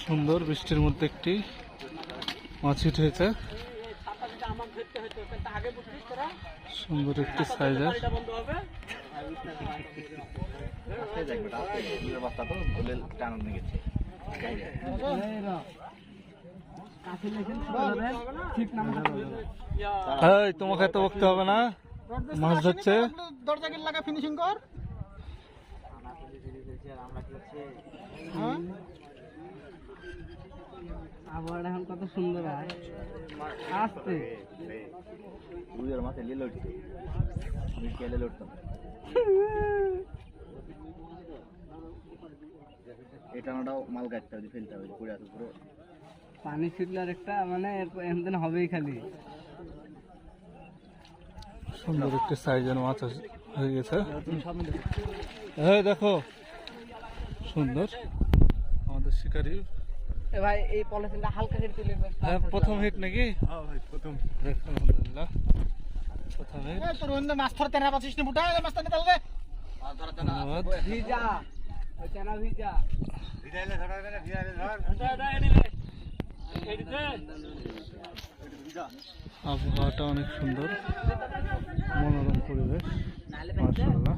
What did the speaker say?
সুন্দর বৃষ্টির মধ্যে একটি মাছ হিট হয়েছে। সুন্দর একটি সাইজের তোমাকে এত বকতে হবে না, মাছ ধরছে। দরজা গিল লাগা ফিনিশিং কর। আবহাওয়াটা এখন কত সুন্দর হয়, আসতে মাঠে লিয়ে লড়ছে, আমি কেলে লড়তাম। এটা নাটাও মাল কাটতে হবে, ফেলতে হবে, পড়ে আছে পুরো পানি ছিটলে আর একটা মানে এমন হবেই খালি। সুন্দর একটি সাইজের মাছ হয়ে গেছে। হ্যাঁ দেখো সুন্দর আমাদের শিকারি। ভাই এই পলিথিনটা হালকা করে তুলে হ্যাঁ প্রথম হিট নাকি? প্রথম, আলহামদুলিল্লাহ প্রথম হিট। তোর অন্য মাছ ধরতে না পাচ্ছিস না, বুটা মাছ ধরতে তাহলে ধন্যবাদ। ভিজা ওই চেনা ভিজা আবহাওয়াটা অনেক সুন্দর, মনোরম পরিবেশ, মাশাআল্লাহ।